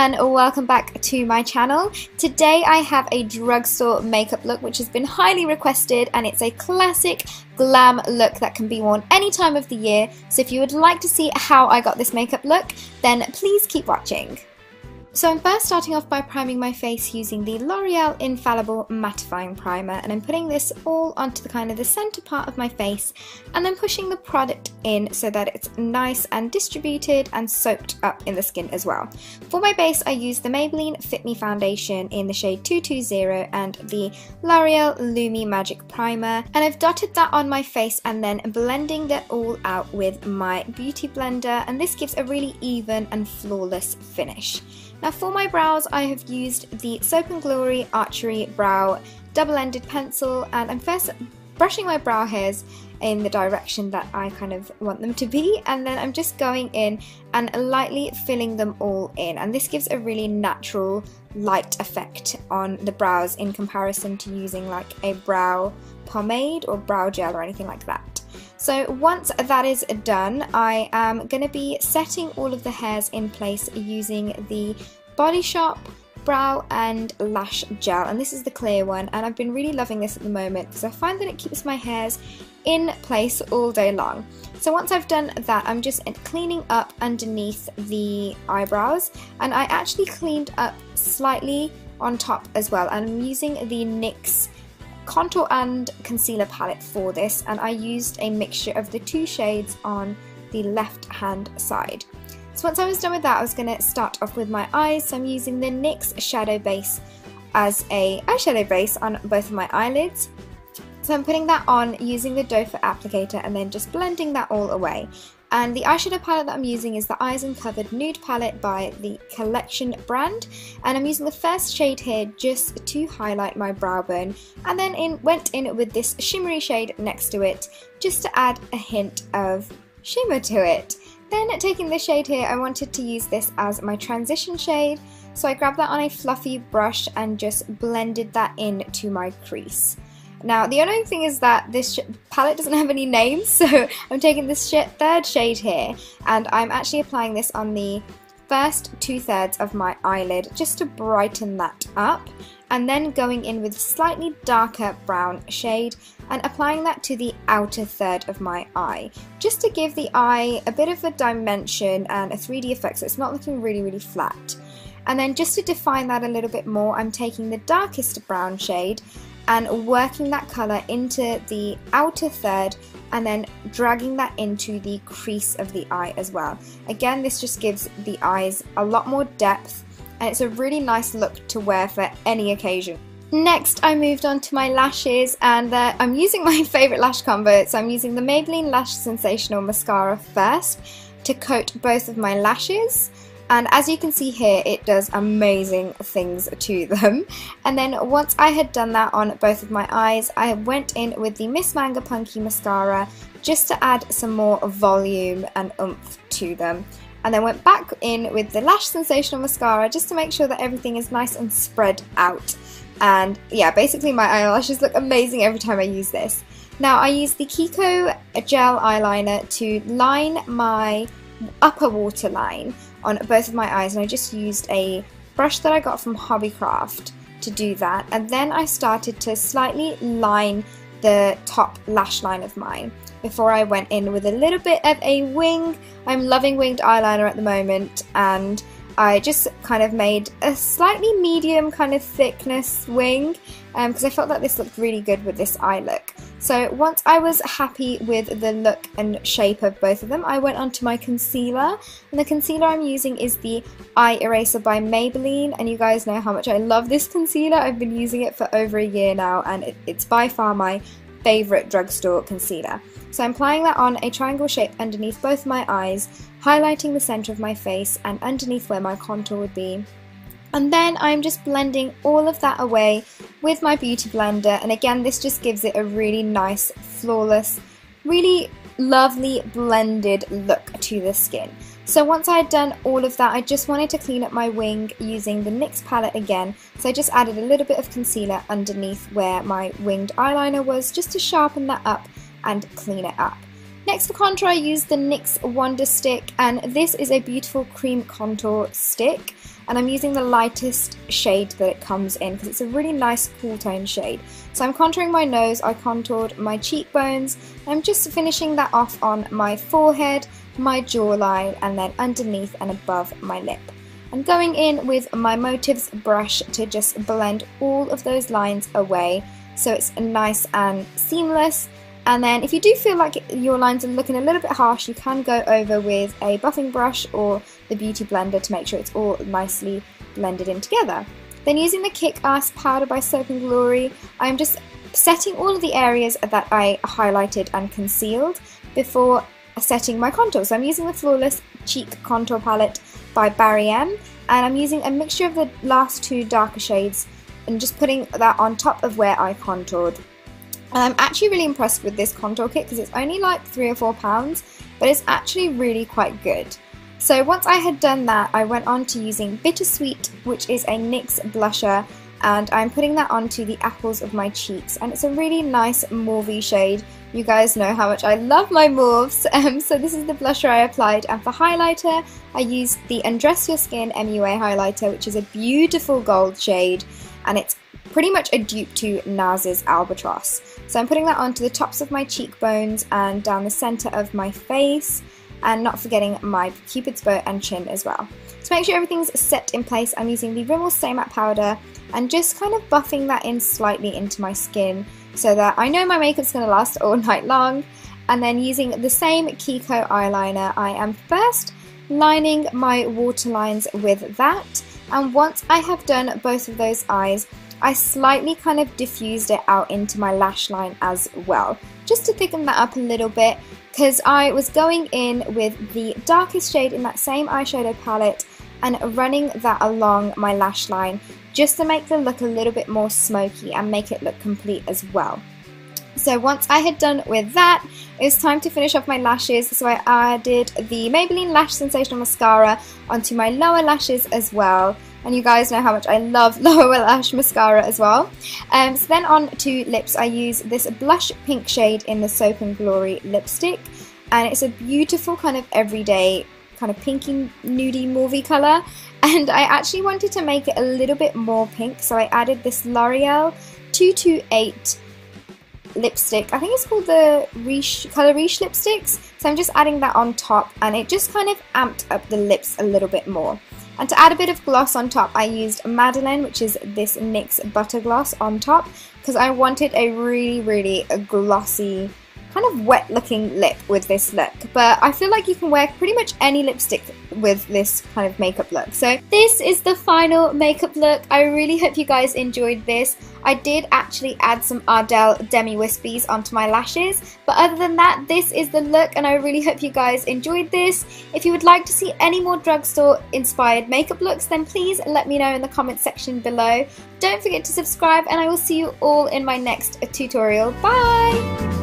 and welcome back to my channel. Today I have a drugstore makeup look which has been highly requested, and it's a classic glam look that can be worn any time of the year. So if you would like to see how I got this makeup look, then please keep watching. So I'm first starting off by priming my face using the L'Oreal Infallible Mattifying Primer, and I'm putting this all onto the center part of my face and then pushing the product in so that it's nice and distributed and soaked up in the skin as well. For my base I use the Maybelline Fit Me Foundation in the shade 220 and the L'Oreal Lumi Magic Primer, and I've dotted that on my face and then blending that all out with my beauty blender, and this gives a really even and flawless finish. Now for my brows I have used the Soap & Glory Archery Brow double-ended pencil, and I'm first brushing my brow hairs in the direction that I kind of want them to be, and then I'm just going in and lightly filling them all in, and this gives a really natural light effect on the brows in comparison to using like a brow pomade or brow gel or anything like that. So once that is done, I am going to be setting all of the hairs in place using the Body Shop Brow and Lash Gel, and this is the clear one, and I've been really loving this at the moment because I find that it keeps my hairs in place all day long. So once I've done that, I'm just cleaning up underneath the eyebrows, and I actually cleaned up slightly on top as well, and I'm using the NYX contour and concealer palette for this, and I used a mixture of the two shades on the left hand side. So once I was done with that, I was going to start off with my eyes. So I'm using the NYX shadow base as a eyeshadow base on both of my eyelids. So I'm putting that on using the doe foot applicator and then just blending that all away. And the eyeshadow palette that I'm using is the Eyes Uncovered Nude palette by the Collection brand, and I'm using the first shade here just to highlight my brow bone, and then went in with this shimmery shade next to it just to add a hint of shimmer to it. Then taking this shade here, I wanted to use this as my transition shade, so I grabbed that on a fluffy brush and just blended that into my crease. Now the only thing is that this palette doesn't have any names, so I'm taking this third shade here and I'm actually applying this on the first 2/3 of my eyelid just to brighten that up, and then going in with slightly darker brown shade and applying that to the outer third of my eye just to give the eye a bit of a dimension and a 3D effect so it's not looking really flat. And then just to define that a little bit more, I'm taking the darkest brown shade and working that colour into the outer third and then dragging that into the crease of the eye as well. Again, this just gives the eyes a lot more depth, and it's a really nice look to wear for any occasion. Next I moved on to my lashes, and I'm using my favourite lash combo. So I'm using the Maybelline Lash Sensational Mascara first to coat both of my lashes. And as you can see here, it does amazing things to them. And then once I had done that on both of my eyes, I went in with the Miss Manga Punky Mascara just to add some more volume and oomph to them. And then went back in with the Lash Sensational Mascara just to make sure that everything is nice and spread out. And yeah, basically my eyelashes look amazing every time I use this. Now I use the Kiko gel eyeliner to line my upper waterline on both of my eyes, and I just used a brush that I got from Hobbycraft to do that, and then I started to slightly line the top lash line of mine before I went in with a little bit of a wing. I'm loving winged eyeliner at the moment, and I just kind of made a slightly medium kind of thickness wing because I felt that this looked really good with this eye look. So once I was happy with the look and shape of both of them, I went on to my concealer, and the concealer I'm using is the Eye Eraser by Maybelline, and you guys know how much I love this concealer. I've been using it for over a year now, and it's by far my favourite drugstore concealer. So I'm applying that on a triangle shape underneath both my eyes, highlighting the centre of my face and underneath where my contour would be. And then I'm just blending all of that away with my beauty blender, and again this just gives it a really nice, flawless, really lovely blended look to the skin. So once I had done all of that, I just wanted to clean up my wing using the NYX palette again, so I just added a little bit of concealer underneath where my winged eyeliner was just to sharpen that up and clean it up. Next for contour I used the NYX Wonder Stick, and this is a beautiful cream contour stick. and I'm using the lightest shade that it comes in because it's a really nice cool tone shade. So I'm contouring my nose, I contoured my cheekbones, I'm just finishing that off on my forehead, my jawline, and then underneath and above my lip. I'm going in with my Motives brush to just blend all of those lines away so it's nice and seamless. And then if you do feel like your lines are looking a little bit harsh, you can go over with a buffing brush or the beauty blender to make sure it's all nicely blended in together. Then using the Kick-Ass powder by Soap & Glory, I'm just setting all of the areas that I highlighted and concealed before setting my contour. So I'm using the Flawless Cheek Contour Palette by Barry M, and I'm using a mixture of the last two darker shades and just putting that on top of where I contoured. And I'm actually really impressed with this contour kit because it's only like £3 or £4, but it's actually really quite good. So once I had done that, I went on to using Bittersweet, which is a NYX blusher, and I'm putting that onto the apples of my cheeks, and it's a really nice mauvey shade. You guys know how much I love my mauves, so this is the blusher I applied, and for highlighter I used the Undress Your Skin MUA highlighter, which is a beautiful gold shade, and it's pretty much a dupe to NARS's Albatross. So I'm putting that onto the tops of my cheekbones and down the centre of my face, and not forgetting my Cupid's bow and chin as well. To make sure everything's set in place, I'm using the Rimmel Stay Matte powder and just kind of buffing that in slightly into my skin so that I know my makeup's going to last all night long. And then using the same Kiko eyeliner, I am first lining my waterlines with that, and once I have done both of those eyes, I slightly kind of diffused it out into my lash line as well, just to thicken that up a little bit, because I was going in with the darkest shade in that same eyeshadow palette and running that along my lash line just to make the look a little bit more smoky and make it look complete as well. So once I had done with that, it was time to finish off my lashes, so I added the Maybelline Lash Sensational Mascara onto my lower lashes as well. And you guys know how much I love lower lash mascara as well. So then on to lips, I use this blush pink shade in the Soap & Glory lipstick, and it's a beautiful kind of everyday kind of pinky nudie mauvey colour, and I actually wanted to make it a little bit more pink, so I added this L'Oreal 228 lipstick. I think it's called the Colour Riche lipsticks, so I'm just adding that on top, and it just kind of amped up the lips a little bit more. And to add a bit of gloss on top, I used Madeleine, which is this NYX Butter Gloss on top, because I wanted a really glossy, kind of wet looking lip with this look. But I feel like you can wear pretty much any lipstick with this kind of makeup look. So this is the final makeup look. I really hope you guys enjoyed this. I did actually add some Ardell Demi Wispies onto my lashes, but other than that, this is the look, and I really hope you guys enjoyed this. If you would like to see any more drugstore inspired makeup looks, then please let me know in the comment section below. Don't forget to subscribe, and I will see you all in my next tutorial. Bye!